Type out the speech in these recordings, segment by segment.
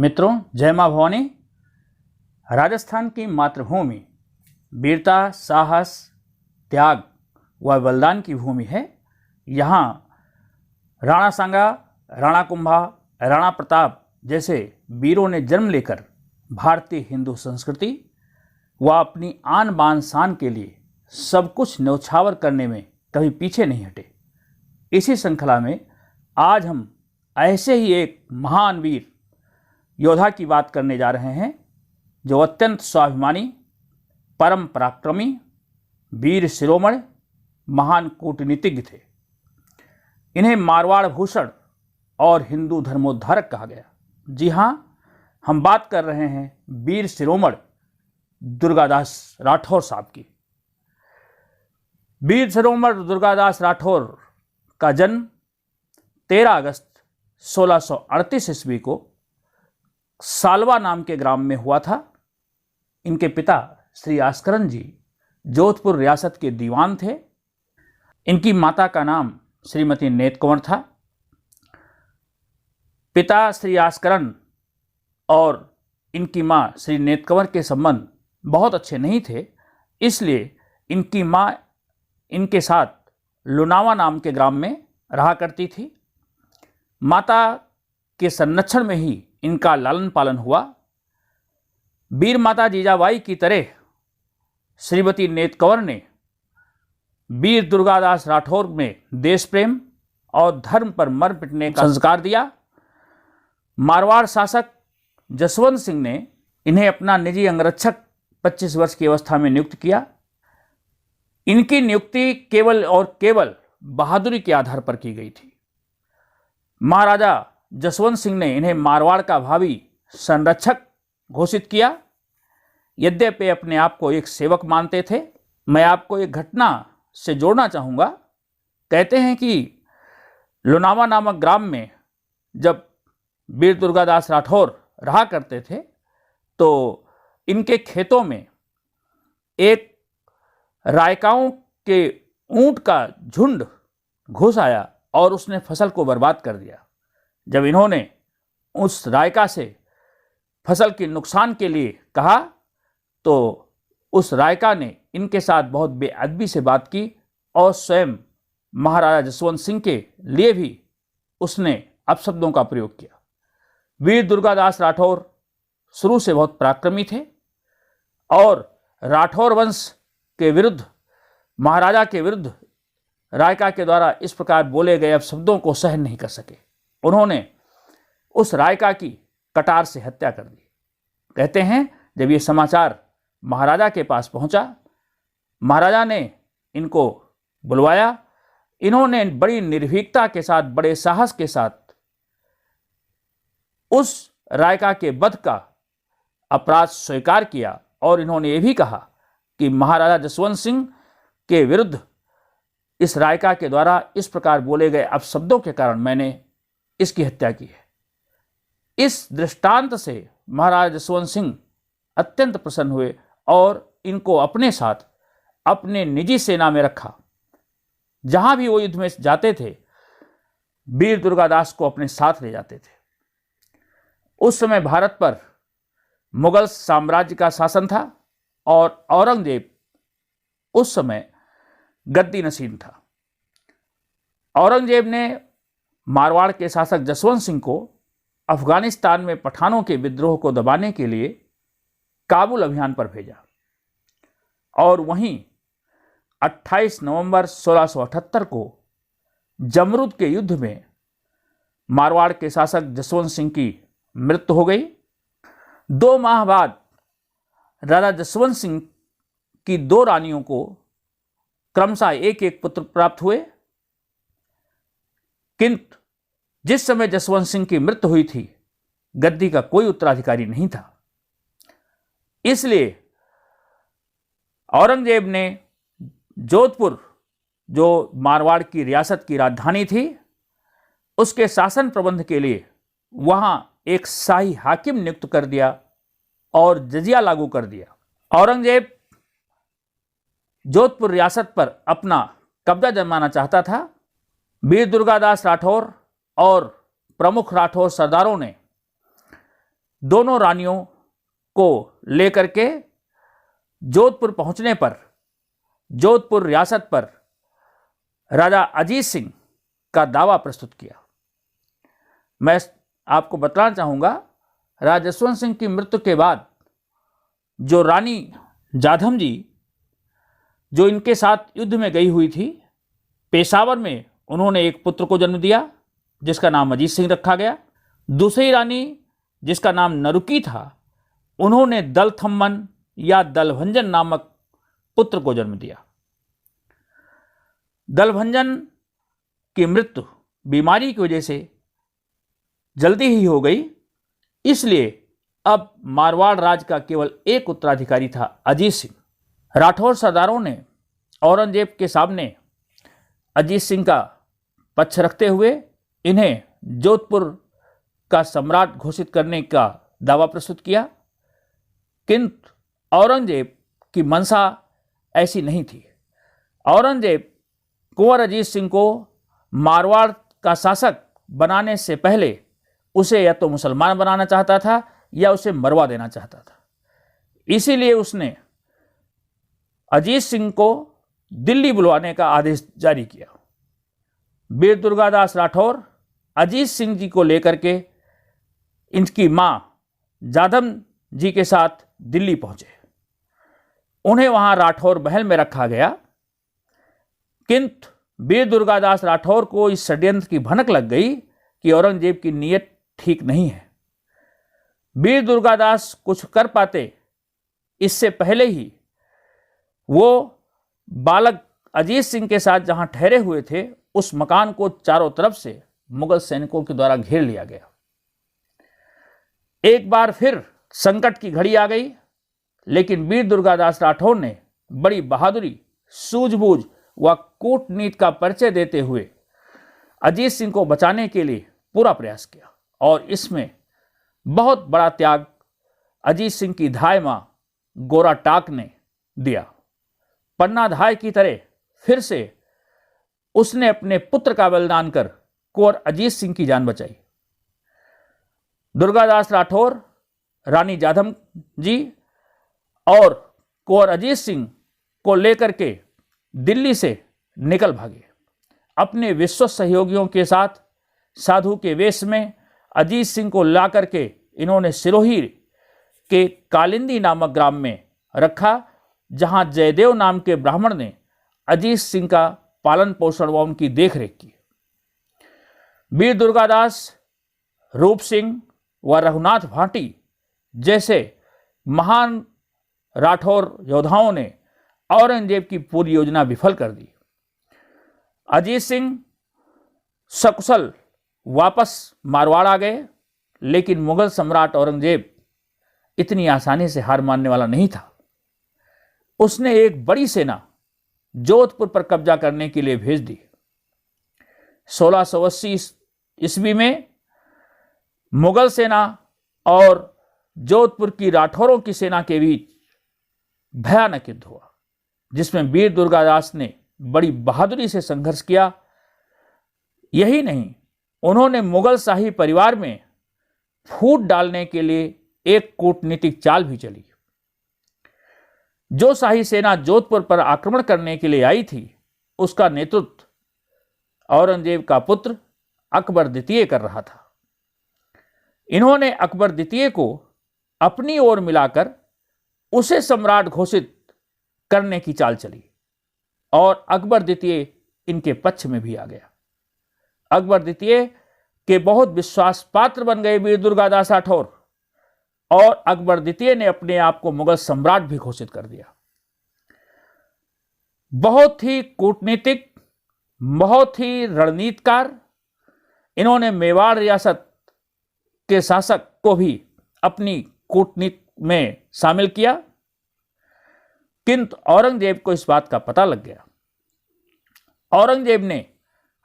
मित्रों, जय माँ भवानी। राजस्थान की मातृभूमि वीरता, साहस, त्याग व बलिदान की भूमि है। यहाँ राणा सांगा, राणा कुंभा, राणा प्रताप जैसे वीरों ने जन्म लेकर भारतीय हिंदू संस्कृति व अपनी आन बान शान के लिए सब कुछ न्यौछावर करने में कभी पीछे नहीं हटे। इसी श्रृंखला में आज हम ऐसे ही एक महान वीर योद्धा की बात करने जा रहे हैं जो अत्यंत स्वाभिमानी, परम पराक्रमी, वीर शिरोमणि, महान कूटनीतिज्ञ थे। इन्हें मारवाड़ भूषण और हिंदू धर्मोद्धारक कहा गया। जी हाँ, हम बात कर रहे हैं वीर शिरोमणि दुर्गादास राठौर साहब की। वीर शिरोमणि दुर्गादास राठौर का जन्म 13 अगस्त 1638 ईस्वी को सालवा नाम के ग्राम में हुआ था। इनके पिता श्री आस्करन जी जोधपुर रियासत के दीवान थे। इनकी माता का नाम श्रीमती नेत कंवर था। पिता श्री आस्करन और इनकी मां श्री नेत कंवर के संबंध बहुत अच्छे नहीं थे, इसलिए इनकी मां इनके साथ लुनावा नाम के ग्राम में रहा करती थी। माता के संरक्षण में ही इनका लालन पालन हुआ। वीर माता जीजाबाई की तरह श्रीमती नेत कंवर ने वीर दुर्गादास राठौर में देश प्रेम और धर्म पर मर मिटने का संस्कार दिया। मारवाड़ शासक जसवंत सिंह ने इन्हें अपना निजी अंगरक्षक 25 वर्ष की अवस्था में नियुक्त किया। इनकी नियुक्ति केवल और केवल बहादुरी के आधार पर की गई थी। महाराजा जसवंत सिंह ने इन्हें मारवाड़ का भावी संरक्षक घोषित किया। यद्यपि अपने आप को एक सेवक मानते थे। मैं आपको एक घटना से जोड़ना चाहूँगा। कहते हैं कि लुनावा नामक ग्राम में जब वीर दुर्गादास राठौर रहा करते थे तो इनके खेतों में एक रायकाओं के ऊंट का झुंड घुस आया और उसने फसल को बर्बाद कर दिया। जब इन्होंने उस रायका से फसल के नुकसान के लिए कहा तो उस रायका ने इनके साथ बहुत बेअदबी से बात की और स्वयं महाराजा जसवंत सिंह के लिए भी उसने अपशब्दों का प्रयोग किया। वीर दुर्गादास राठौर शुरू से बहुत पराक्रमी थे और राठौर वंश के विरुद्ध, महाराजा के विरुद्ध रायका के द्वारा इस प्रकार बोले गए अपशब्दों को सहन नहीं कर सके। उन्होंने उस रायका की कटार से हत्या कर दी। कहते हैं जब ये समाचार महाराजा के पास पहुंचा, महाराजा ने इनको बुलवाया। इन्होंने बड़ी निर्भीकता के साथ, बड़े साहस के साथ उस रायका के वध का अपराध स्वीकार किया और इन्होंने ये भी कहा कि महाराजा जसवंत सिंह के विरुद्ध इस रायका के द्वारा इस प्रकार बोले गए अपशब्दों के कारण मैंने इसकी हत्या की है। इस दृष्टांत से महाराजा जसवंत सिंह अत्यंत प्रसन्न हुए और इनको अपने साथ अपने निजी सेना में रखा। जहां भी वो युद्ध में जाते थे, वीर दुर्गादास को अपने साथ ले जाते थे। उस समय भारत पर मुगल साम्राज्य का शासन था और औरंगजेब उस समय गद्दी नशीन था। औरंगजेब ने मारवाड़ के शासक जसवंत सिंह को अफगानिस्तान में पठानों के विद्रोह को दबाने के लिए काबुल अभियान पर भेजा और वहीं 28 नवंबर 1678 को जमरुद के युद्ध में मारवाड़ के शासक जसवंत सिंह की मृत्यु हो गई। 2 माह बाद राजा जसवंत सिंह की 2 रानियों को क्रमशः एक पुत्र प्राप्त हुए, किंतु जिस समय जसवंत सिंह की मृत्यु हुई थी, गद्दी का कोई उत्तराधिकारी नहीं था। इसलिए औरंगजेब ने जोधपुर, जो मारवाड़ की रियासत की राजधानी थी, उसके शासन प्रबंध के लिए वहां एक शाही हाकिम नियुक्त कर दिया और जजिया लागू कर दिया। औरंगजेब जोधपुर रियासत पर अपना कब्जा जमाना चाहता था। वीर दुर्गादास राठौर और प्रमुख राठौर सरदारों ने दोनों रानियों को लेकर के जोधपुर पहुंचने पर जोधपुर रियासत पर राजा अजीत सिंह का दावा प्रस्तुत किया। मैं आपको बताना चाहूँगा, राजा जसवंत सिंह की मृत्यु के बाद जो रानी जाधव जी जो इनके साथ युद्ध में गई हुई थी, पेशावर में उन्होंने एक पुत्र को जन्म दिया जिसका नाम अजीत सिंह रखा गया। दूसरी रानी जिसका नाम नरुकी था, उन्होंने दलथम्मन या दलभंजन नामक पुत्र को जन्म दिया। दलभंजन की मृत्यु बीमारी की वजह से जल्दी ही हो गई, इसलिए अब मारवाड़ राज का केवल एक उत्तराधिकारी था, अजीत सिंह। राठौर सरदारों ने औरंगजेब के सामने अजीत सिंह का पक्ष रखते हुए इन्हें जोधपुर का सम्राट घोषित करने का दावा प्रस्तुत किया, किंतु औरंगजेब की मंशा ऐसी नहीं थी। औरंगजेब कुंवर अजीत सिंह को मारवाड़ का शासक बनाने से पहले उसे या तो मुसलमान बनाना चाहता था या उसे मरवा देना चाहता था। इसीलिए उसने अजीत सिंह को दिल्ली बुलवाने का आदेश जारी किया। वीर दुर्गादास राठौर अजीत सिंह जी को लेकर के इनकी मां जाधव जी के साथ दिल्ली पहुंचे। उन्हें वहां राठौर महल में रखा गया, किंतु वीर दुर्गादास राठौर को इस षड्यंत्र की भनक लग गई कि औरंगजेब की नीयत ठीक नहीं है। वीर दुर्गादास कुछ कर पाते इससे पहले ही वो बालक अजीत सिंह के साथ जहां ठहरे हुए थे, उस मकान को चारों तरफ से मुगल सैनिकों के द्वारा घेर लिया गया। एक बार फिर संकट की घड़ी आ गई, लेकिन वीर दुर्गादास राठौर ने बड़ी बहादुरी, सूझबूझ व कूटनीति का परिचय देते हुए अजीत सिंह को बचाने के लिए पूरा प्रयास किया, और इसमें बहुत बड़ा त्याग अजीत सिंह की धाय मां गोरा टाक ने दिया। पन्ना धाय की तरह फिर से उसने अपने पुत्र का बलिदान कर कुंवर अजीत सिंह की जान बचाई। दुर्गादास राठौर, रानी जाधव जी और कुंवर अजीत सिंह को लेकर के दिल्ली से निकल भागे। अपने विश्वस्त सहयोगियों के साथ साधु के वेश में अजीत सिंह को ला करके इन्होंने सिरोही के कालिंदी नामक ग्राम में रखा, जहां जयदेव नाम के ब्राह्मण ने अजीत सिंह का पालन पोषण व उनकी देखरेख की। वीर दुर्गादास, रूप सिंह व रघुनाथ भाटी जैसे महान राठौर योद्धाओं ने औरंगजेब की पूरी योजना विफल कर दी। अजीत सिंह सकुशल वापस मारवाड़ आ गए, लेकिन मुगल सम्राट औरंगजेब इतनी आसानी से हार मानने वाला नहीं था। उसने एक बड़ी सेना जोधपुर पर कब्जा करने के लिए भेज दी। 1680 ईस्वी में मुगल सेना और जोधपुर की राठौरों की सेना के बीच भयानक युद्ध हुआ, जिसमें वीर दुर्गादास ने बड़ी बहादुरी से संघर्ष किया। यही नहीं, उन्होंने मुगल शाही परिवार में फूट डालने के लिए एक कूटनीतिक चाल भी चली। जो शाही सेना जोधपुर पर आक्रमण करने के लिए आई थी, उसका नेतृत्व औरंगजेब का पुत्र अकबर द्वितीय कर रहा था। इन्होंने अकबर द्वितीय को अपनी ओर मिलाकर उसे सम्राट घोषित करने की चाल चली, और अकबर द्वितीय इनके पक्ष में भी आ गया। अकबर द्वितीय के बहुत विश्वास पात्र बन गए वीर दुर्गादास राठौर, और अकबर द्वितीय ने अपने आप को मुगल सम्राट भी घोषित कर दिया। बहुत ही कूटनीतिक, बहुत ही रणनीतिकार, इन्होंने मेवाड़ रियासत के शासक को भी अपनी कूटनीति में शामिल किया, किंतु औरंगजेब को इस बात का पता लग गया। औरंगजेब ने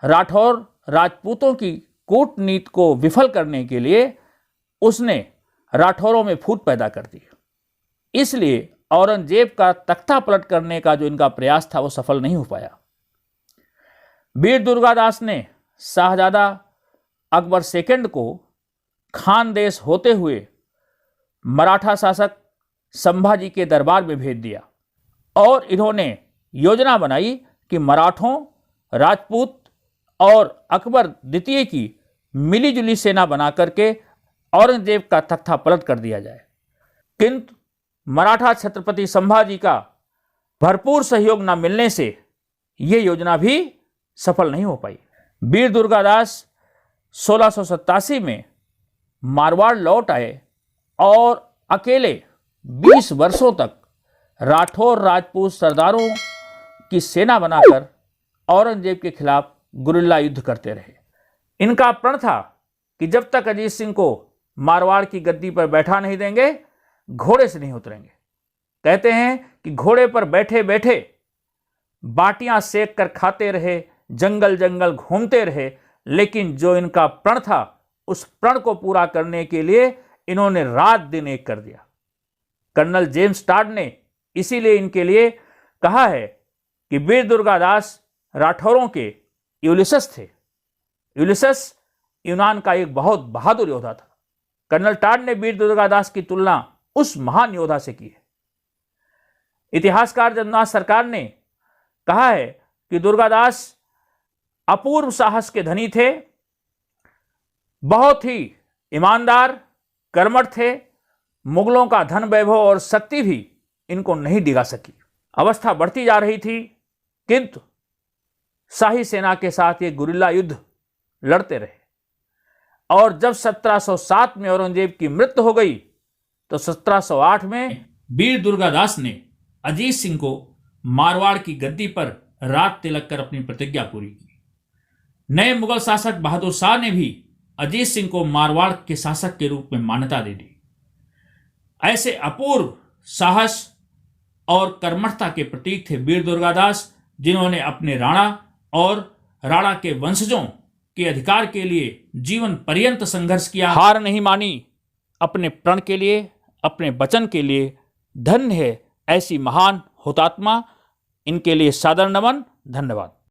राठौर राजपूतों की कूटनीति को विफल करने के लिए उसने राठौरों में फूट पैदा कर दी। इसलिए औरंगजेब का तख्ता पलट करने का जो इनका प्रयास था वो सफल नहीं हो पाया। वीर दुर्गादास ने शाहजादा अकबर सेकंड को खानदेश होते हुए मराठा शासक संभाजी के दरबार में भेज दिया और इन्होंने योजना बनाई कि मराठों, राजपूत और अकबर द्वितीय की मिलीजुली सेना बना करके औरंगजेब का तख्ता पलट कर दिया जाए। किंतु मराठा छत्रपति संभाजी का भरपूर सहयोग न मिलने से ये योजना भी सफल नहीं हो पाई। वीर दुर्गादास 1687 में मारवाड़ लौट आए और अकेले 20 वर्षों तक राठौर राजपूत सरदारों की सेना बनाकर औरंगजेब के खिलाफ गुरिल्ला युद्ध करते रहे। इनका प्रण था कि जब तक अजीत सिंह को मारवाड़ की गद्दी पर बैठा नहीं देंगे, घोड़े से नहीं उतरेंगे। कहते हैं कि घोड़े पर बैठे बैठे बाटियां सेक कर खाते रहे, जंगल जंगल घूमते रहे, लेकिन जो इनका प्रण था उस प्रण को पूरा करने के लिए इन्होंने रात दिन एक कर दिया। कर्नल जेम्स टॉड ने इसीलिए इनके लिए कहा है कि वीर दुर्गादास राठौरों के यूलिसस थे। यूलिसस यूनान का एक बहुत बहादुर योद्धा था। कर्नल टॉड ने वीर दुर्गादास की तुलना उस महान योद्धा से की है। इतिहासकार जगन्नाथ सरकार ने कहा है कि दुर्गादास अपूर्व साहस के धनी थे, बहुत ही ईमानदार, कर्मठ थे। मुगलों का धन वैभव और शक्ति भी इनको नहीं डिगा सकी। अवस्था बढ़ती जा रही थी, किंतु शाही सेना के साथ ये गुरिल्ला युद्ध लड़ते रहे और जब 1707 में औरंगजेब की मृत्यु हो गई तो 1708 में वीर दुर्गादास ने अजीत सिंह को मारवाड़ की गद्दी पर रात तिलक कर अपनी प्रतिज्ञा पूरी की। नए मुगल शासक बहादुर शाह ने भी अजीत सिंह को मारवाड़ के शासक के रूप में मान्यता दे दी। ऐसे अपूर्व साहस और कर्मठता के प्रतीक थे वीर दुर्गादास, जिन्होंने अपने राणा और राणा के वंशजों के अधिकार के लिए जीवन पर्यंत संघर्ष किया, हार नहीं मानी। अपने प्रण के लिए, अपने वचन के लिए धन्य है ऐसी महान हुतात्मा। इनके लिए सादर नमन। धन्यवाद।